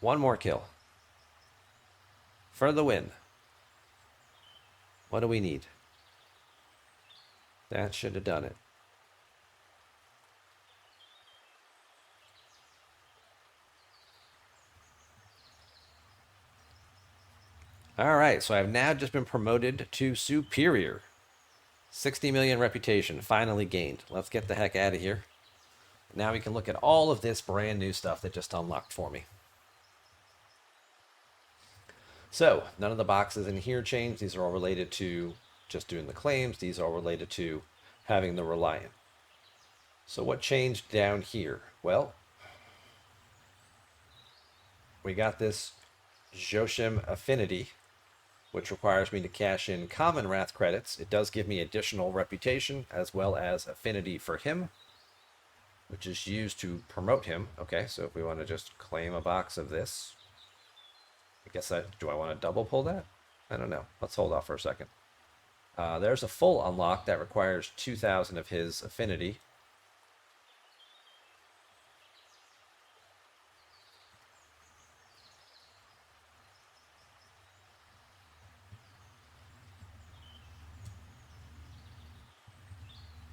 One more kill. For the win. What do we need? That should have done it. All right, so I've now just been promoted to Superior. 60 million reputation finally gained. Let's get the heck out of here. Now we can look at all of this brand new stuff that just unlocked for me. So none of the boxes in here changed. These are all related to just doing the claims. These are all related to having the Reliant. So what changed down here? Well, we got this Joshim Affinity, which requires me to cash in common Wrath credits. It does give me additional reputation as well as affinity for him, which is used to promote him. Okay, so if we want to just claim a box of this, I guess do I want to double pull that? I don't know. Let's hold off for a second. There's a full unlock that requires 2,000 of his affinity.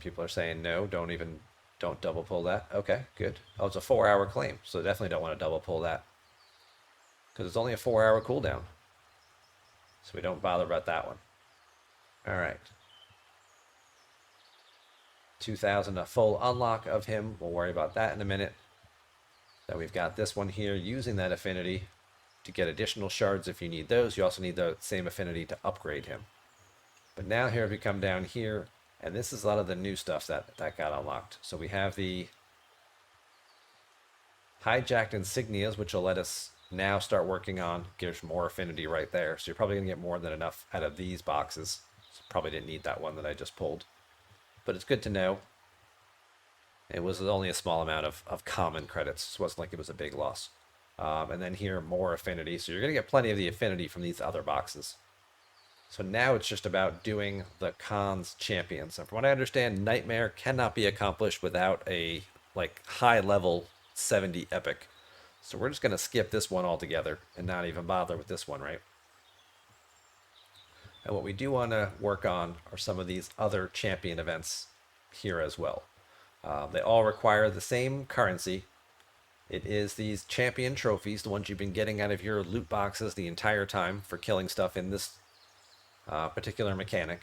People are saying no, don't double pull that. Okay, good. Oh, it's a 4-hour claim, so definitely don't want to double pull that. Because it's only a 4-hour cooldown. So we don't bother about that one. All right. 2,000, a full unlock of him. We'll worry about that in a minute. Then we've got this one here using that affinity to get additional shards if you need those. You also need the same affinity to upgrade him. But now here we come down here, and this is a lot of the new stuff that got unlocked. So we have the hijacked insignias, which will let us now start working on, gives more affinity right there. So you're probably going to get more than enough out of these boxes. So probably didn't need that one that I just pulled. But it's good to know. It was only a small amount of common credits. So it wasn't like it was a big loss. And then here, more affinity. So you're going to get plenty of the affinity from these other boxes. So now it's just about doing the Khan's champions. And from what I understand, Nightmare cannot be accomplished without a high level 70 epic. So we're just going to skip this one altogether and not even bother with this one, right? And what we do want to work on are some of these other champion events here as well. They all require the same currency. It is these champion trophies, the ones you've been getting out of your loot boxes the entire time for killing stuff in this particular mechanic.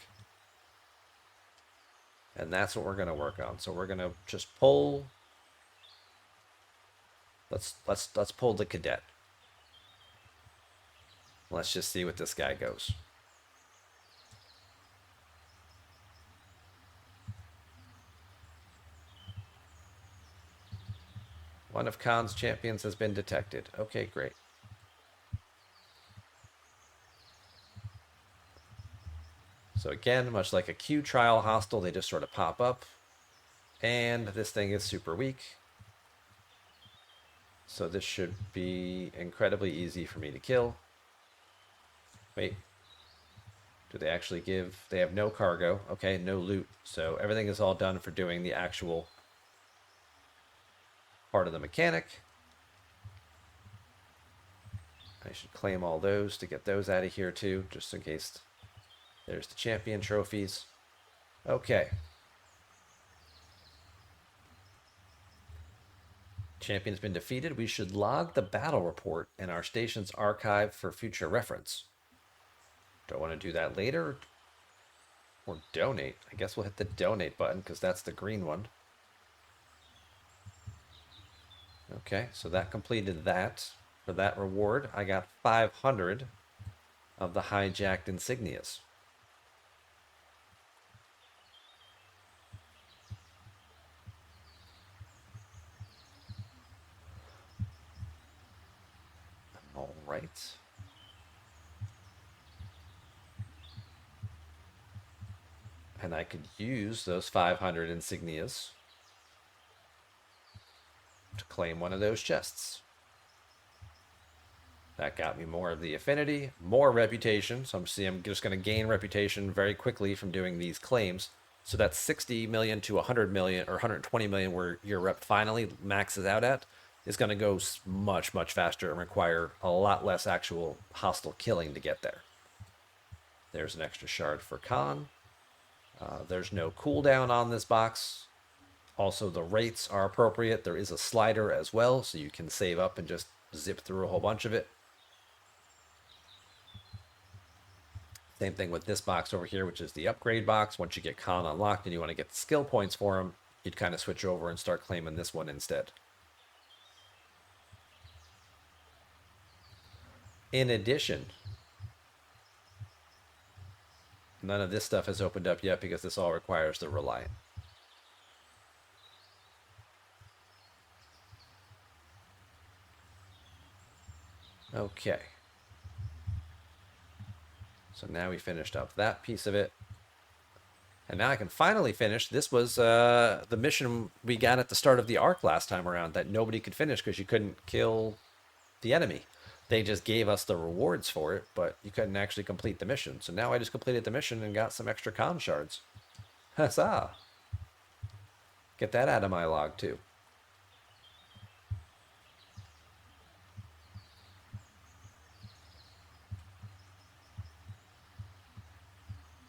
And that's what we're going to work on. So we're going to just pull. Let's pull the cadet. Let's just see what this guy goes. One of Khan's champions has been detected. Okay, great. So again, much like a Q trial hostile, they just sort of pop up. And this thing is super weak. So this should be incredibly easy for me to kill. Wait. Do they actually give... They have no cargo. Okay, no loot. So everything is all done for doing the actual part of the mechanic. I should claim all those to get those out of here too, just in case. There's the champion trophies. Okay. Champion's been defeated. We should log the battle report in our station's archive for future reference. Do I want to do that later? Or donate? I guess we'll hit the donate button because that's the green one. Okay, so that completed that. For that reward, I got 500 of the hijacked insignias. All right. And I could use those 500 insignias to claim one of those chests. That got me more of the affinity, more reputation. So I'm just going to gain reputation very quickly from doing these claims. So that's 60 million to 100 million or 120 million where your rep finally maxes out at. is going to go much, much faster and require a lot less actual hostile killing to get there. There's an extra shard for Khan. There's no cooldown on this box. Also, the rates are appropriate. There is a slider as well, so you can save up and just zip through a whole bunch of it. Same thing with this box over here, which is the upgrade box. Once you get Khan unlocked and you want to get the skill points for him, you'd kind of switch over and start claiming this one instead. In addition, none of this stuff has opened up yet because this all requires the Reliant. Okay. So now we finished up that piece of it. And now I can finally finish. This was the mission we got at the start of the arc last time around that nobody could finish because you couldn't kill the enemy. They just gave us the rewards for it, but you couldn't actually complete the mission. So now I just completed the mission and got some extra con shards. Huzzah! Get that out of my log too.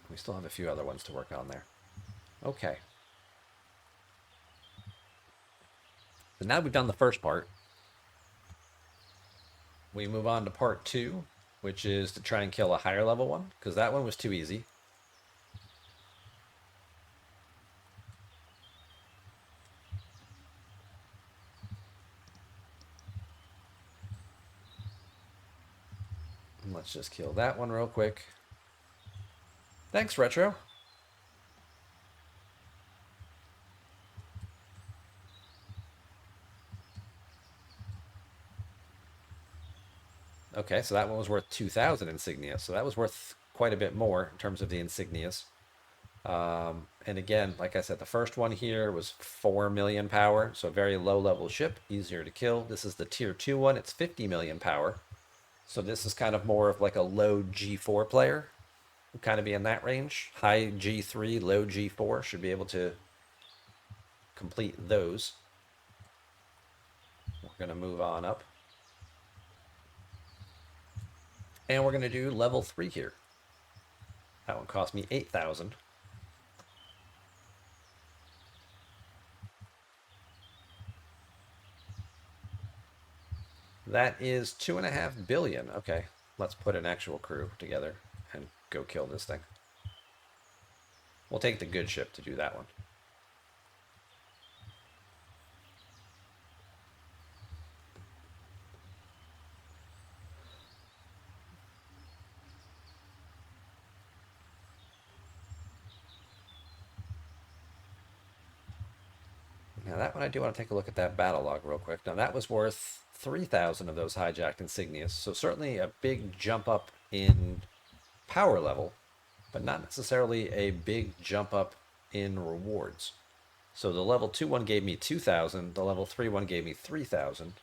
We still have a few other ones to work on there. Okay. So now we've done the first part. We move on to part 2, which is to try and kill a higher level one, because that one was too easy. Let's just kill that one real quick. Thanks, Retro. Okay, so that one was worth 2,000 insignia. So that was worth quite a bit more in terms of the insignias. And again, like I said, the first one here was 4 million power, so a very low level ship, easier to kill. This is the tier 2 one, it's 50 million power. So this is kind of more of like a low G4 player. Would kind of be in that range. High G3, low G4 should be able to complete those. We're going to move on up. And we're going to do level 3 here. That one cost me 8,000. That is 2.5 billion. Okay, let's put an actual crew together and go kill this thing. We'll take the good ship to do that one. Now that one I do want to take a look at that battle log real quick. Now that was worth 3,000 of those hijacked insignias, so certainly a big jump up in power level, but not necessarily a big jump up in rewards. So the level 2 one gave me 2,000, the level 3 one gave me 3,000.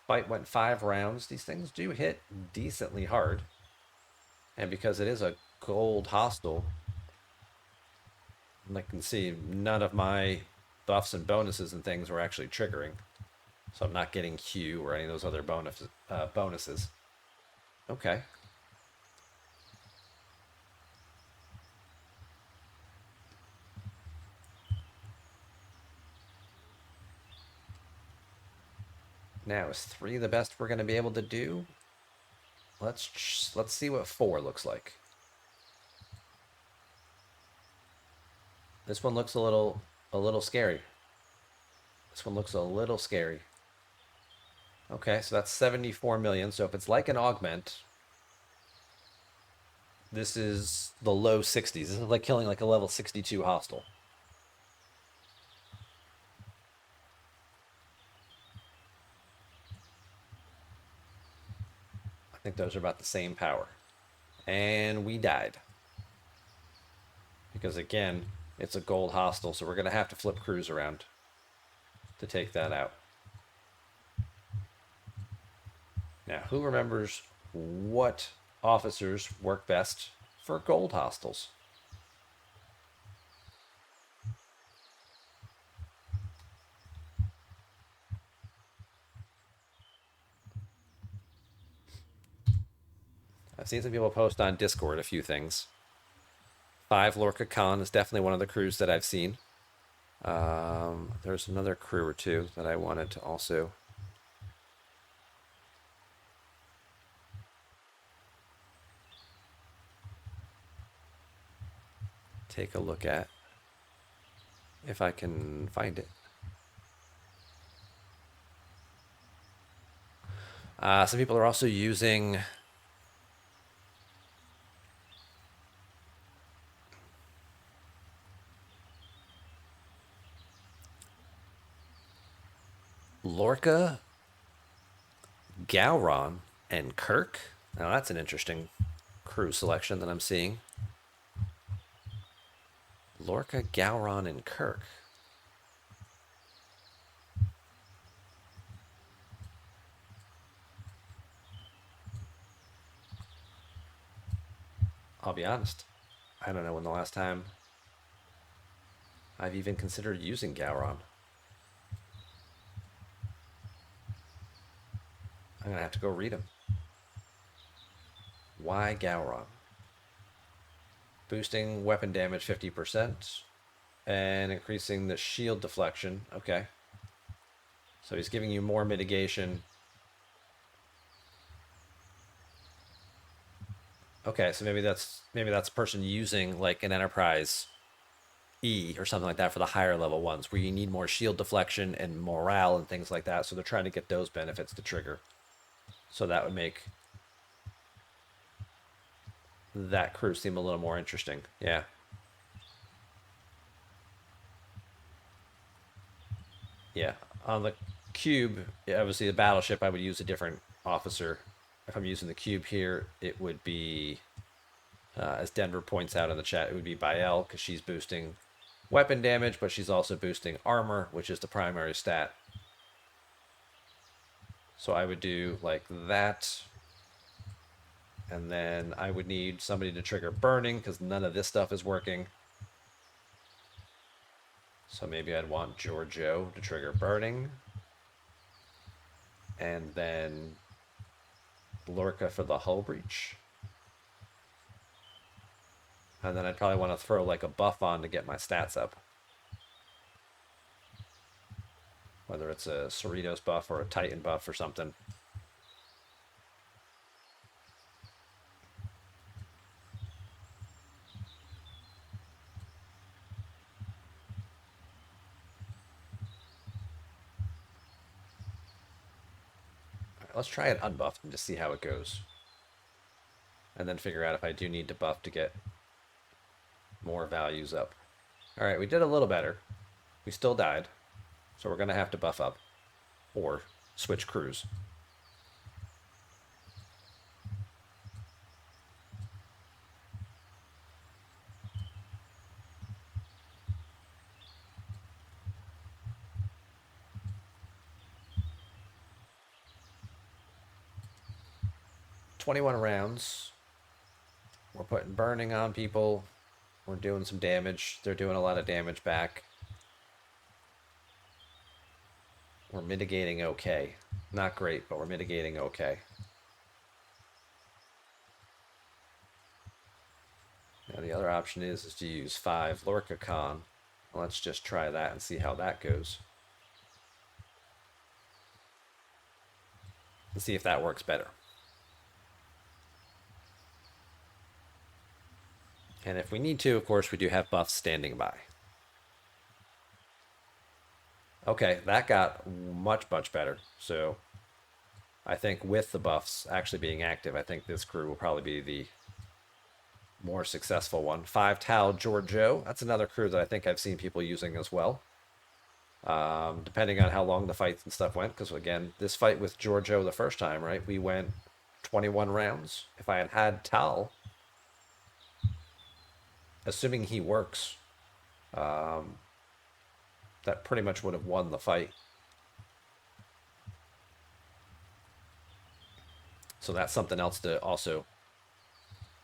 Fight went 5 rounds. These things do hit decently hard. And because it is a gold hostile, I can see none of my buffs and bonuses and things were actually triggering. So I'm not getting Q or any of those other bonuses. Okay. Now, is 3 the best we're going to be able to do? Let's see what 4 looks like. This one looks a little scary. This one looks a little scary. Okay, so that's 74 million. So if it's like an augment, this is the low 60s. This is like killing like a level 62 hostile. I think those are about the same power. And we died. Because again, it's a gold hostile, so we're going to have to flip crews around to take that out. Now, who remembers what officers work best for gold hostiles? I've seen some people post on Discord a few things. 5 Lorca Con is definitely one of the crews that I've seen. There's another crew or two that I wanted to also take a look at if I can find it. Some people are also using Lorca, Gowron, and Kirk. Now that's an interesting crew selection that I'm seeing. Lorca, Gowron, and Kirk. I'll be honest. I don't know when the last time I've even considered using Gowron. I'm going to have to go read them. Why Gowron? Boosting weapon damage 50% and increasing the shield deflection. Okay. So he's giving you more mitigation. Okay, so maybe that's a person using like an Enterprise E or something like that for the higher level ones where you need more shield deflection and morale and things like that. So they're trying to get those benefits to trigger. So that would make that crew seem a little more interesting. Yeah. Yeah. On the cube, obviously the battleship, I would use a different officer. If I'm using the cube here, it would be, as Denver points out in the chat, it would be Bael because she's boosting weapon damage, but she's also boosting armor, which is the primary stat. So I would do like that. And then I would need somebody to trigger burning because none of this stuff is working. So maybe I'd want Giorgio to trigger burning. And then Lorca for the hull breach. And then I'd probably want to throw like a buff on to get my stats up. Whether it's a Cerritos buff or a Titan buff or something. Let's try it unbuffed and just see how it goes. And then figure out if I do need to buff to get more values up. All right, we did a little better. We still died. So we're going to have to buff up or switch crews. "21 rounds. We're putting burning on people. We're doing some damage. They're doing a lot of damage back. We're mitigating okay. Not great, but we're mitigating okay. Now the other option is to use 5 Lorca Con. Let's just try that and see how that goes. And see if that works better. And if we need to, of course, we do have buffs standing by. Okay, that got much, much better. So I think with the buffs actually being active, I think this crew will probably be the more successful one. 5 Tal Giorgio. That's another crew that I think I've seen people using as well. Depending on how long the fights and stuff went. Because again, this fight with Giorgio the first time, right? We went 21 rounds. If I had had Tal, assuming he works, that pretty much would have won the fight. So that's something else to also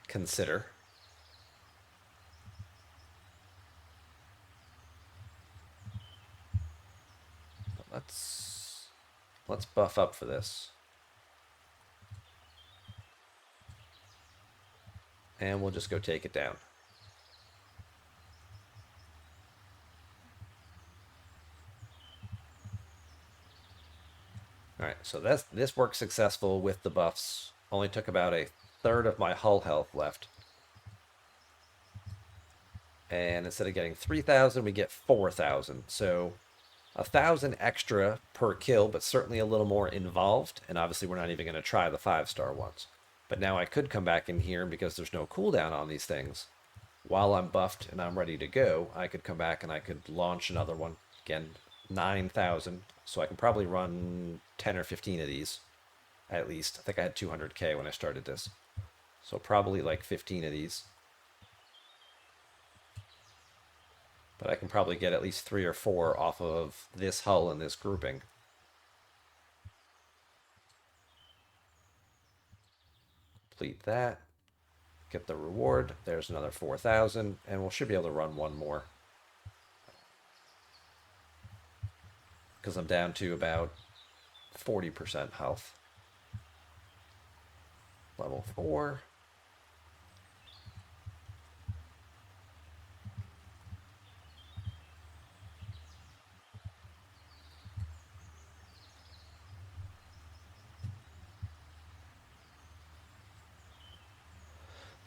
consider. But let's buff up for this. and we'll just go take it down. All right, so this worked successful with the buffs. Only took about a third of my hull health left. And instead of getting 3,000, we get 4,000. So 1,000 extra per kill, but certainly a little more involved. And obviously, we're not even going to try the 5-star ones. But now I could come back in here, because there's no cooldown on these things. While I'm buffed and I'm ready to go, I could come back and I could launch another one. Again, 9,000. So I can probably run 10 or 15 of these, at least. I think I had 200k when I started this. So probably like 15 of these. But I can probably get at least 3 or 4 off of this hull and this grouping. Complete that. Get the reward. There's another 4,000, and we should be able to run one more. Because I'm down to about 40% health. Level 4.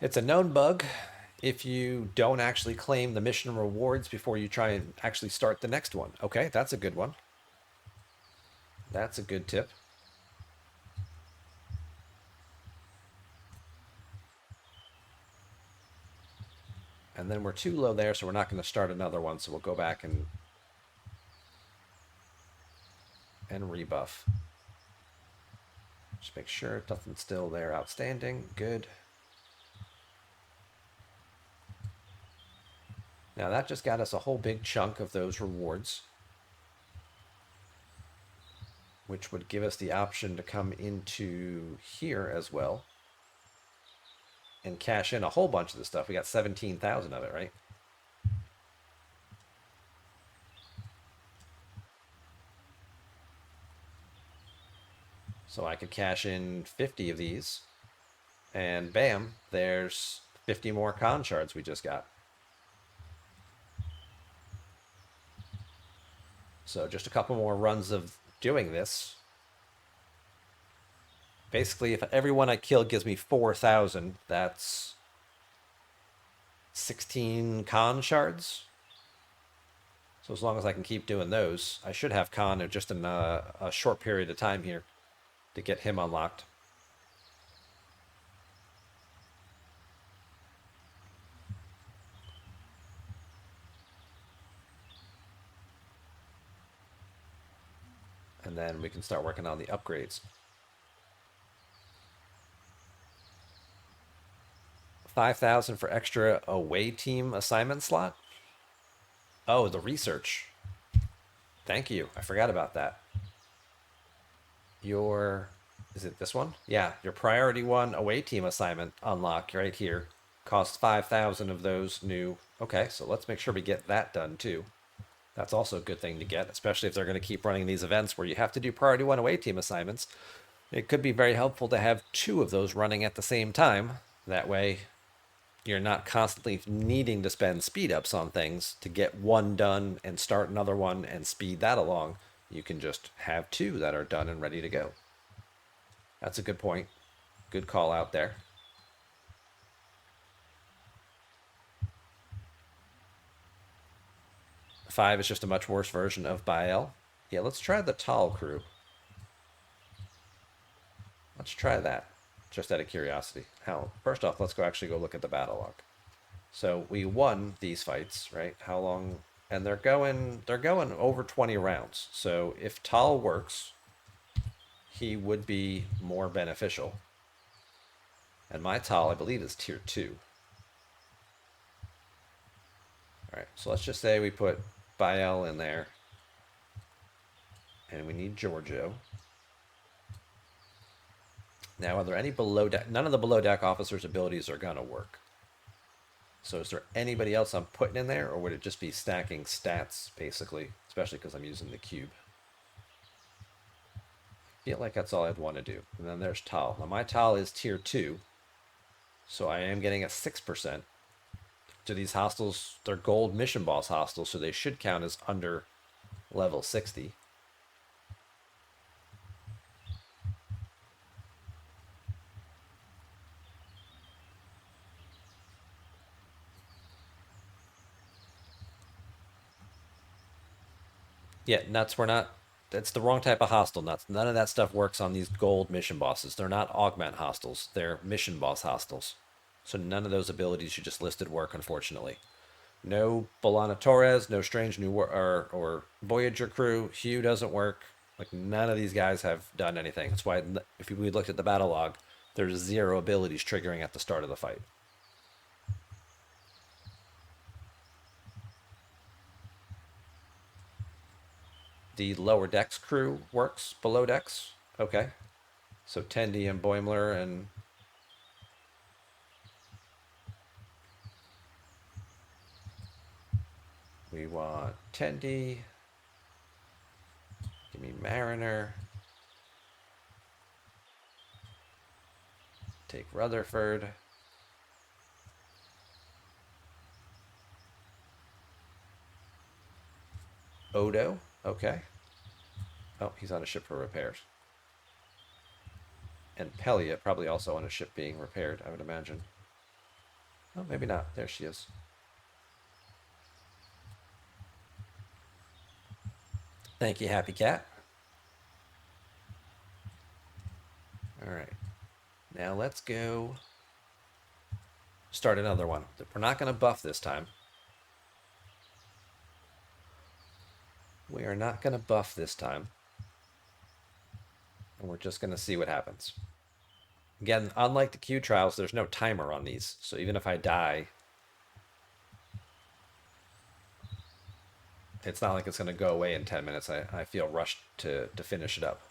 It's a known bug if you don't actually claim the mission rewards before you try and actually start the next one. Okay, that's a good one. That's a good tip. And then we're too low there, so we're not going to start another one. So we'll go back and rebuff. Just make sure nothing's still there outstanding. Good. Now that just got us a whole big chunk of those rewards, which would give us the option to come into here as well and cash in a whole bunch of the stuff. We got 17,000 of it, right? So I could cash in 50 of these, and bam, there's 50 more con shards we just got. So just a couple more runs of doing this. Basically, if everyone I kill gives me 4,000, that's 16 con shards. So as long as I can keep doing those, I should have con just in a short period of time here to get him unlocked. And then we can start working on the upgrades. 5,000 for extra away team assignment slot. Oh, the research. Thank you. I forgot about that. Is it this one? Yeah, your priority 1 away team assignment unlock right here. Costs 5,000 of those new. Okay, so let's make sure we get that done too. That's also a good thing to get, especially if they're going to keep running these events where you have to do priority 1 away team assignments. It could be very helpful to have 2 of those running at the same time. That way, you're not constantly needing to spend speed ups on things to get one done and start another one and speed that along. You can just have 2 that are done and ready to go. That's a good point. Good call out there. Five is just a much worse version of Bael. Yeah, let's try the Tal crew. Let's try that, just out of curiosity. First off, let's actually go look at the battle log. So we won these fights, right? How long? And they're going over 20 rounds. So if Tal works, he would be more beneficial. And my Tal, I believe, is tier 2. All right, so let's just say we put Bael in there. And we need Giorgio. Now, are there any below deck? None of the below deck officers' abilities are going to work. So is there anybody else I'm putting in there, or would it just be stacking stats, basically, especially because I'm using the cube? I feel like that's all I'd want to do. And then there's Tal. Now, my Tal is tier 2. So I am getting a 6%. To these hostels, they're gold mission boss hostels, so they should count as under level 60. Yeah, nuts, we're not. That's the wrong type of hostel, nuts. None of that stuff works on these gold mission bosses. They're not augment hostels, they're mission boss hostels. So none of those abilities you just listed work, unfortunately. No Bolana Torres, no Strange New or Voyager crew. Hugh doesn't work. Like none of these guys have done anything. That's why if we looked at the battle log, there's zero abilities triggering at the start of the fight. The lower decks crew works below decks. Okay. So Tendi and Boimler and we want Tendi. Give me Mariner. Take Rutherford. Odo. Okay. Oh, he's on a ship for repairs. And Pelia probably also on a ship being repaired, I would imagine. Oh, maybe not. There she is. Thank you, Happy Cat. All right. Now let's go start another one. We're not going to buff this time. We are not going to buff this time. And we're just going to see what happens. Again, unlike the Q trials, there's no timer on these. So even if I die, it's not like it's going to go away in 10 minutes. I feel rushed to finish it up.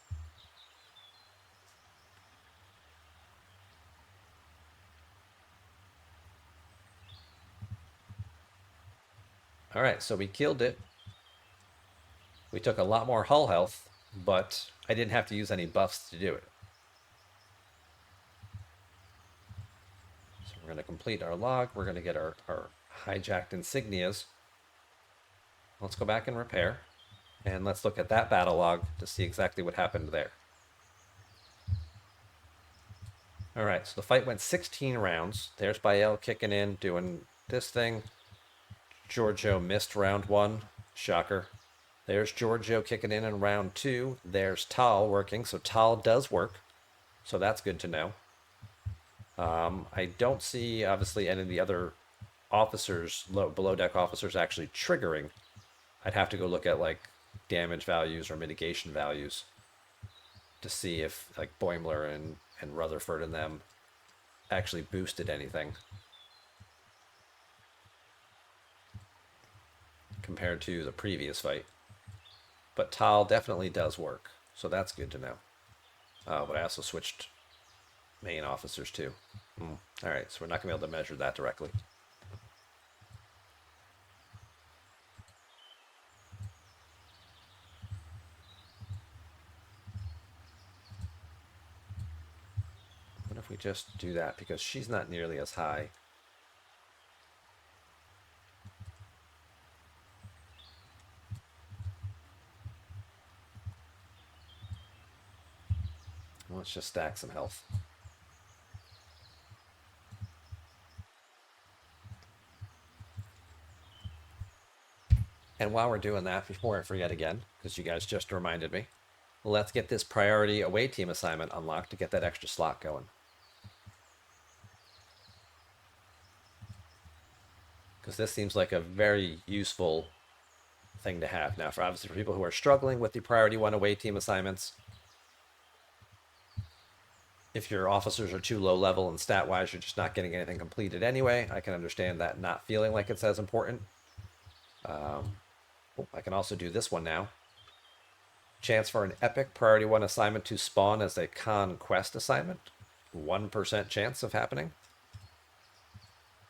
All right, so we killed it. We took a lot more hull health, but I didn't have to use any buffs to do it. So we're going to complete our log. We're going to get our hijacked insignias. Let's go back and repair. And let's look at that battle log to see exactly what happened there. All right, so the fight went 16 rounds. There's Bael kicking in, doing this thing. Giorgio missed round 1. Shocker. There's Giorgio kicking in round 2. There's Tal working, so Tal does work. So that's good to know. I don't see, obviously, any of the other officers, below deck officers, actually triggering. I'd have to go look at, like, damage values or mitigation values to see if, like, Boimler and Rutherford and them actually boosted anything compared to the previous fight. But Tal definitely does work, so that's good to know. But I also switched main officers too. All right, so we're not going to be able to measure that directly. What if we just do that? Because she's not nearly as high. Let's just stack some health. And while we're doing that, before I forget again, because you guys just reminded me, let's get this priority away team assignment unlocked to get that extra slot going. Because this seems like a very useful thing to have. Now, for obviously for people who are struggling with the priority 1 away team assignments, if your officers are too low level and stat wise, you're just not getting anything completed anyway. I can understand that not feeling like it's as important. I can also do this one now. Chance for an epic priority 1 assignment to spawn as a conquest assignment. 1% chance of happening.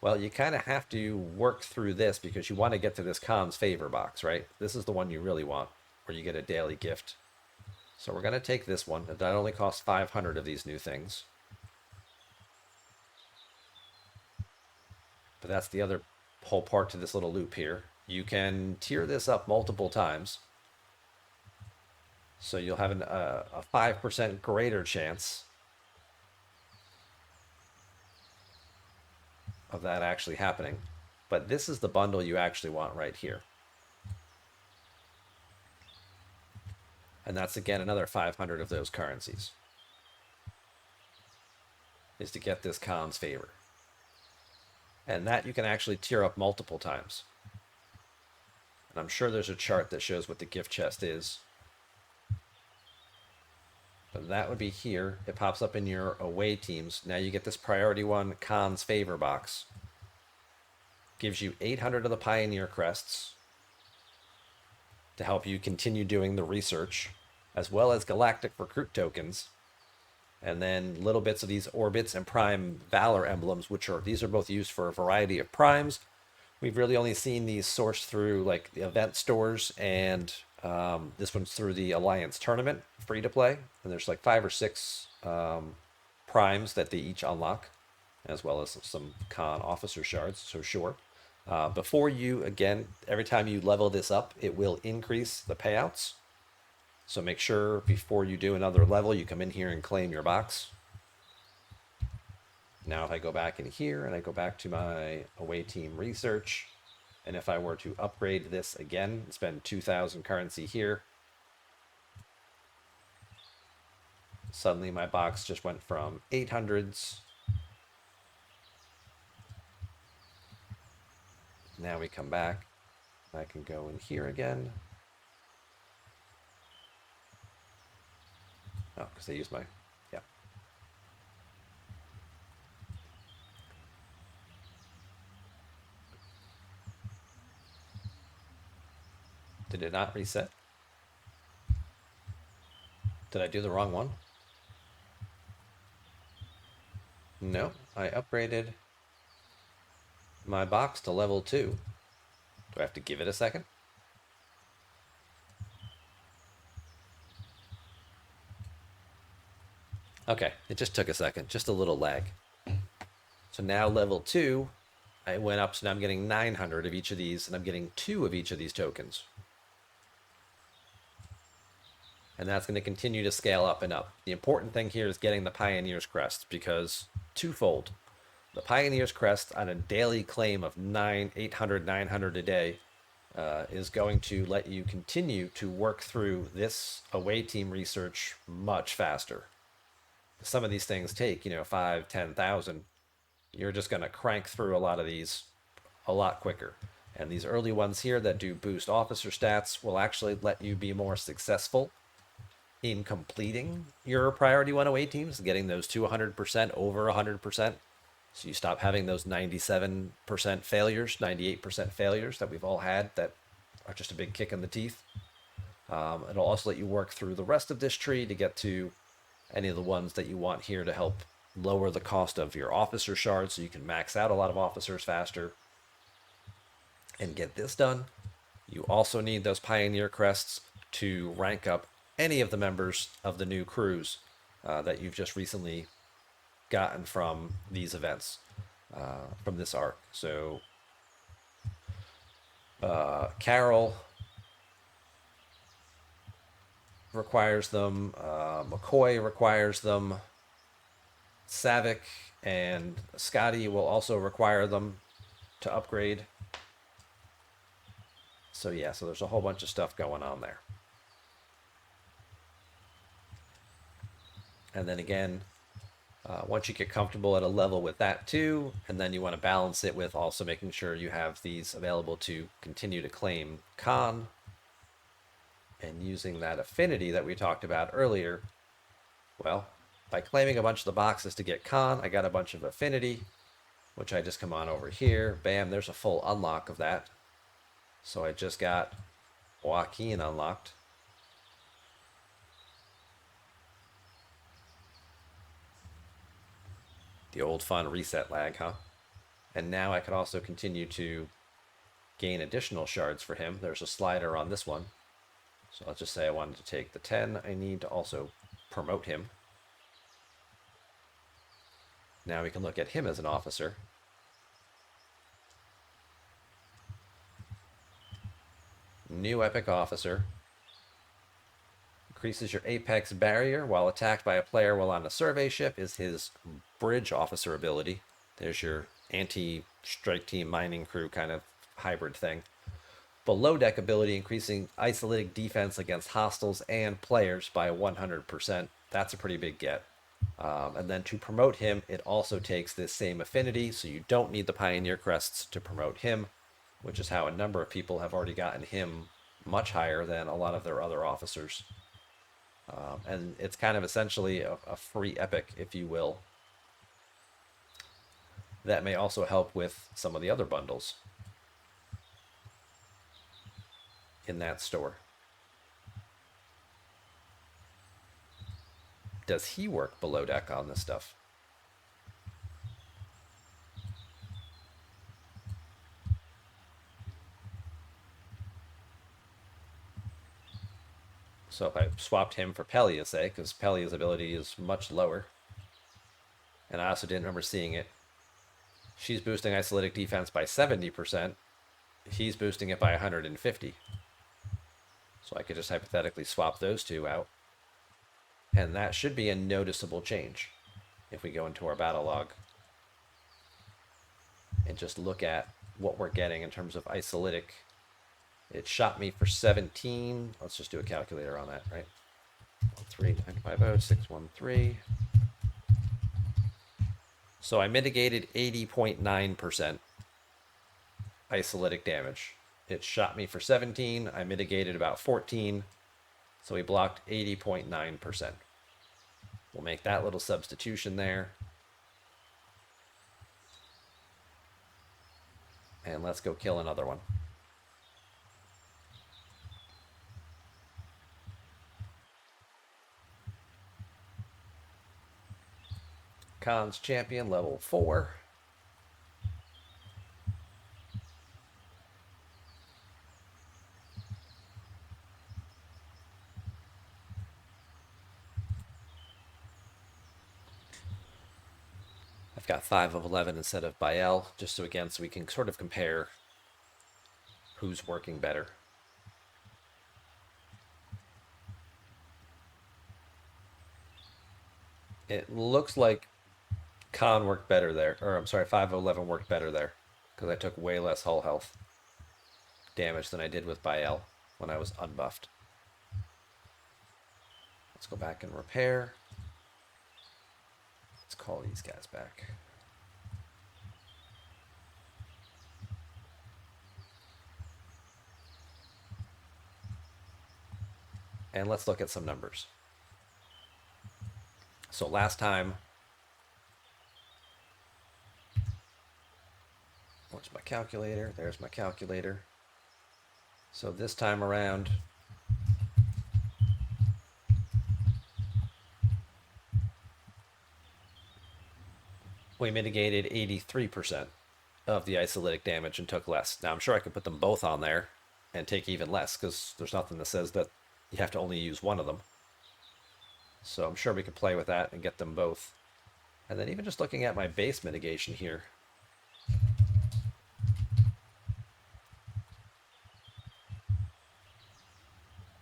Well, you kind of have to work through this because you want to get to this Khan's favor box, right? This is the one you really want, where you get a daily gift. So we're going to take this one. That only costs 500 of these new things. But that's the other whole part to this little loop here. You can tier this up multiple times. So you'll have a 5% greater chance of that actually happening. But this is the bundle you actually want right here. And that's again another 500 of those currencies. Is to get this Khan's favor. And that you can actually tier up multiple times. And I'm sure there's a chart that shows what the gift chest is. But that would be here. It pops up in your away teams. Now you get this priority one Khan's favor box. Gives you 800 of the Pioneer crests to help you continue doing the research, as well as galactic recruit tokens. And then little bits of these orbits and prime valor emblems, these are both used for a variety of primes. We've really only seen these sourced through like the event stores, and this one's through the Alliance tournament, free to play. And there's like 5 or 6 primes that they each unlock, as well as some Khan officer shards. So sure. Before you, again, every time you level this up, it will increase the payouts. So make sure before you do another level, you come in here and claim your box. Now if I go back in here and I go back to my away team research, and if I were to upgrade this again, spend 2,000 currency here, suddenly my box just went from 800s. Now we come back. I can go in here again. Oh, because I used my, yeah. Did it not reset? Did I do the wrong one? No, I upgraded my box to level 2. Do I have to give it a second? Okay, it just took a second, just a little lag. So now level 2, I went up, so now I'm getting 900 of each of these, and I'm getting 2 of each of these tokens. And that's going to continue to scale up and up. The important thing here is getting the Pioneer's Crest, because twofold. The Pioneer's Crest on a daily claim of 800, 900 a day is going to let you continue to work through this away team research much faster. Some of these things take, 5, 10,000. You're just going to crank through a lot of these a lot quicker. And these early ones here that do boost officer stats will actually let you be more successful in completing your priority 108 teams, getting those to 100%, over 100%. So you stop having those 97% failures, 98% failures that we've all had that are just a big kick in the teeth. It'll also let you work through the rest of this tree to get to any of the ones that you want here to help lower the cost of your officer shards, so you can max out a lot of officers faster and get this done. You also need those Pioneer crests to rank up any of the members of the new crews that you've just recently gotten from these events, from this arc. So Carol requires them, McCoy requires them, Savick and Scotty will also require them to upgrade. So yeah, so there's a whole bunch of stuff going on there. And then again, once you get comfortable at a level with that too, and then you want to balance it with also making sure you have these available to continue to claim Khan, and using that affinity that we talked about earlier. Well, by claiming a bunch of the boxes to get Khan, I got a bunch of affinity, which I just come on over here. Bam, there's a full unlock of that. So I just got Joaquin unlocked. The old fun reset lag, huh? And now I can also continue to gain additional shards for him. There's a slider on this one. So let's just say I wanted to take the 10. I need to also promote him. Now we can look at him as an officer. New epic officer. Increases your apex barrier while attacked by a player while on a survey ship is his bridge officer ability. There's your anti-strike team mining crew kind of hybrid thing. Below deck ability, increasing isolated defense against hostiles and players by 100%. That's a pretty big get. And then to promote him, it also takes this same affinity, so you don't need the Pioneer Crests to promote him, which is how a number of people have already gotten him much higher than a lot of their other officers. And it's kind of essentially a free epic, if you will. That may also help with some of the other bundles in that store. Does he work below deck on this stuff? So if I swapped him for Pelia, say, because Pelia's ability is much lower, and I also didn't remember seeing it, she's boosting isolatic defense by 70%. He's boosting it by 150. So I could just hypothetically swap those two out. And that should be a noticeable change if we go into our battle log and just look at what we're getting in terms of isolatic. It shot me for 17. Let's just do a calculator on that, right? 13950 So I mitigated 80.9% isolatic damage. It shot me for 17. I mitigated about 14. So we blocked 80.9%. We'll make that little substitution there. And let's go kill another one. Khan's champion, level 4. I've got 5 of 11 instead of Bael, just so again, so we can sort of compare who's working better. It looks like Khan worked better there, or I'm sorry, 5 of 11 worked better there, because I took way less hull health damage than I did with Bael when I was unbuffed. Let's go back and repair. Let's call these guys back. And let's look at some numbers. So last time, where's my calculator? There's my calculator. So this time around, we mitigated 83% of the isolatic damage and took less. Now I'm sure I could put them both on there and take even less, because there's nothing that says that you have to only use one of them. So I'm sure we could play with that and get them both. And then even just looking at my base mitigation here,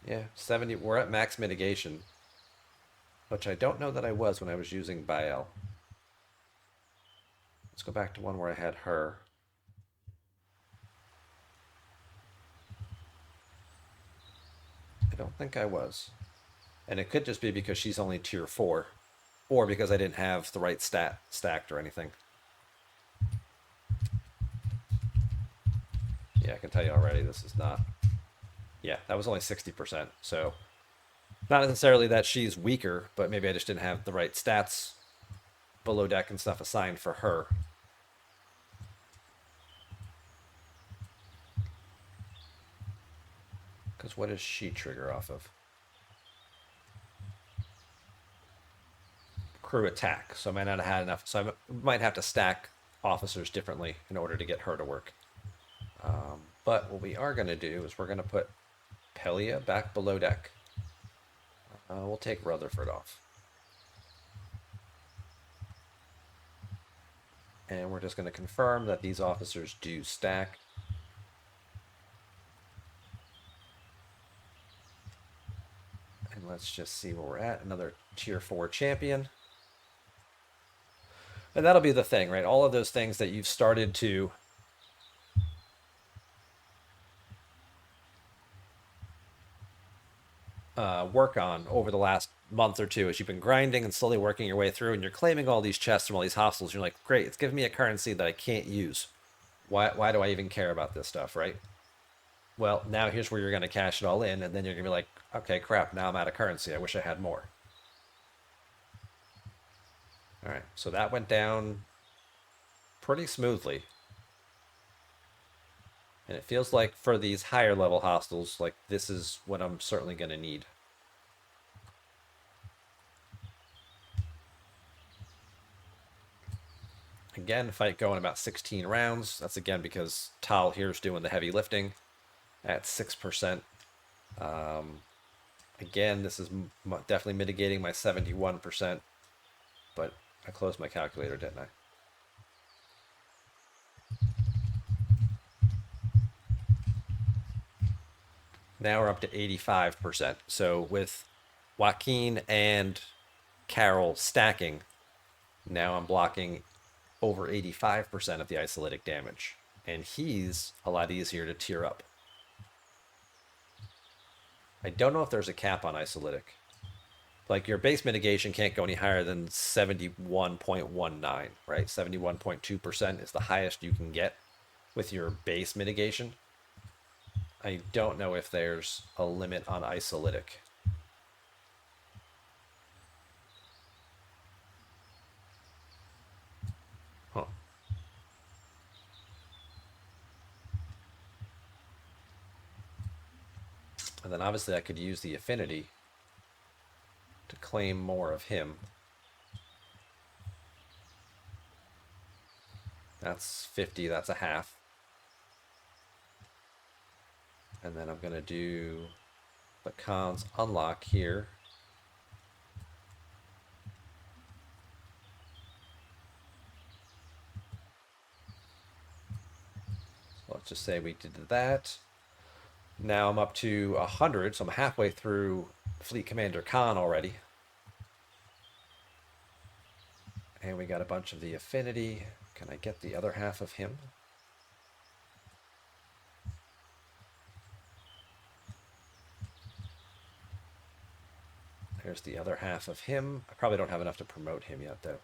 yeah, 70, we're at max mitigation, which I don't know that I was when I was using Bael. Let's go back to one where I had her. I don't think I was. And it could just be because she's only tier 4, or because I didn't have the right stat stacked or anything. Yeah, I can tell you already this is not. Yeah, that was only 60%. So not necessarily that she's weaker, but maybe I just didn't have the right stats below deck and stuff assigned for her. Because what does she trigger off of? Crew attack. So I might not have had enough. So I might have to stack officers differently in order to get her to work. But what we are going to do is we're going to put Pelia back below deck. We'll take Rutherford off. And we're just going to confirm that these officers do stack. And let's just see where we're at. Another tier 4 champion. And that'll be the thing, right? All of those things that you've started to work on over the last month or two as you've been grinding and slowly working your way through, and you're claiming all these chests from all these hospitals. You're like, great, it's giving me a currency that I can't use. Why do I even care about this stuff, right? Well, now here's where you're going to cash it all in, and then you're going to be like, okay, crap, now I'm out of currency. I wish I had more. All right, so that went down pretty smoothly. And it feels like for these higher level hostiles, like this is what I'm certainly going to need. Again, fight going about 16 rounds. That's again because Tal here's doing the heavy lifting at 6%. Again, this is definitely mitigating my 71%, but I closed my calculator, didn't I? Now we're up to 85%. So with Joaquin and Carol stacking, now I'm blocking over 85% of the isolytic damage. And he's a lot easier to tier up. I don't know if there's a cap on isolytic. Like your base mitigation can't go any higher than 71.19, right? 71.2% is the highest you can get with your base mitigation. I don't know if there's a limit on isolytic. Huh. And then obviously I could use the affinity to claim more of him. That's 50, that's a half. And then I'm going to do the cons unlock here. So let's just say we did that. Now I'm up to 100, so I'm halfway through Fleet Commander Khan already. And we got a bunch of the affinity. Can I get the other half of him? There's the other half of him. I probably don't have enough to promote him yet, though.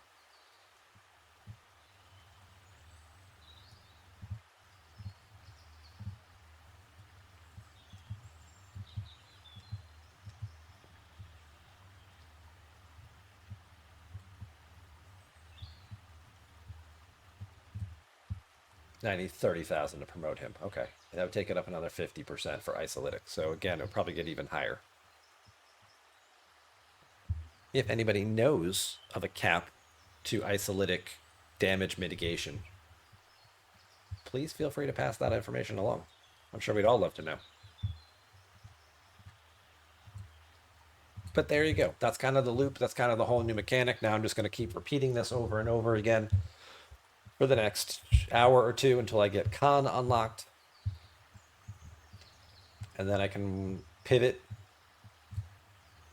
I need 30,000 to promote him. Okay. That would take it up another 50% for isolytic. So again, it'll probably get even higher. If anybody knows of a cap to isolytic damage mitigation, please feel free to pass that information along. I'm sure we'd all love to know. But there you go. That's kind of the loop. That's kind of the whole new mechanic. Now I'm just going to keep repeating this over and over again for the next hour or two until I get Khan unlocked. And then I can pivot,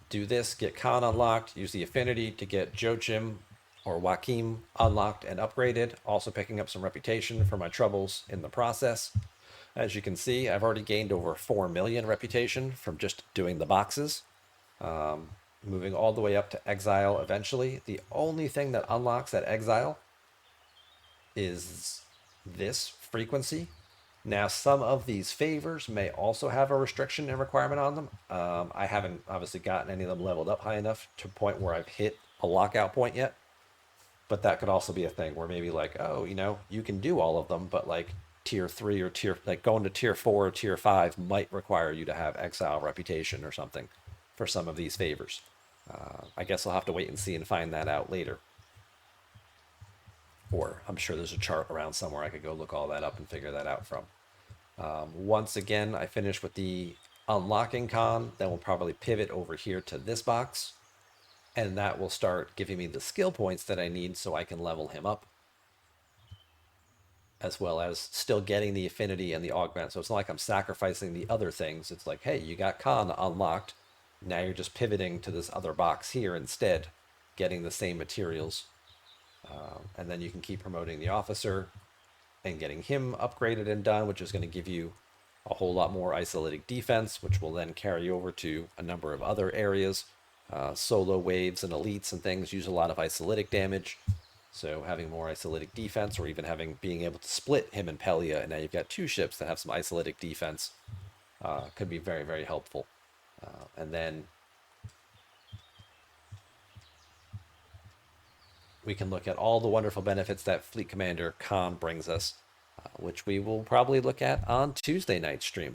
do this, get Khan unlocked, use the affinity to get Joachim or Joachim unlocked and upgraded, also picking up some reputation for my troubles in the process. As you can see, I've already gained over 4 million reputation from just doing the boxes. Moving all the way up to exile eventually. The only thing that unlocks that exile is this frequency. Now, some of these favors may also have a restriction and requirement on them. I haven't obviously gotten any of them leveled up high enough to a point where I've hit a lockout point yet. But that could also be a thing where maybe like, oh, you know, you can do all of them, but like tier 3 or like going to tier 4 or tier 5 might require you to have exile reputation or something for some of these favors. I guess I'll have to wait and see and find that out later. Or I'm sure there's a chart around somewhere I could go look all that up and figure that out from. Once again, I finish with the unlocking con, then we'll probably pivot over here to this box. And that will start giving me the skill points that I need so I can level him up. As well as still getting the affinity and the augment. So it's not like I'm sacrificing the other things. It's like, hey, you got Khan unlocked. Now you're just pivoting to this other box here instead, getting the same materials. And then you can keep promoting the officer and getting him upgraded and done, which is going to give you a whole lot more isolytic defense, which will then carry over to a number of other areas. Solo waves and elites and things use a lot of isolytic damage. So having more isolytic defense, or even being able to split him and Pelia, and now you've got two ships that have some isolytic defense, could be very, very helpful. And then we can look at all the wonderful benefits that Fleet Commander Khan brings us, which we will probably look at on Tuesday night stream.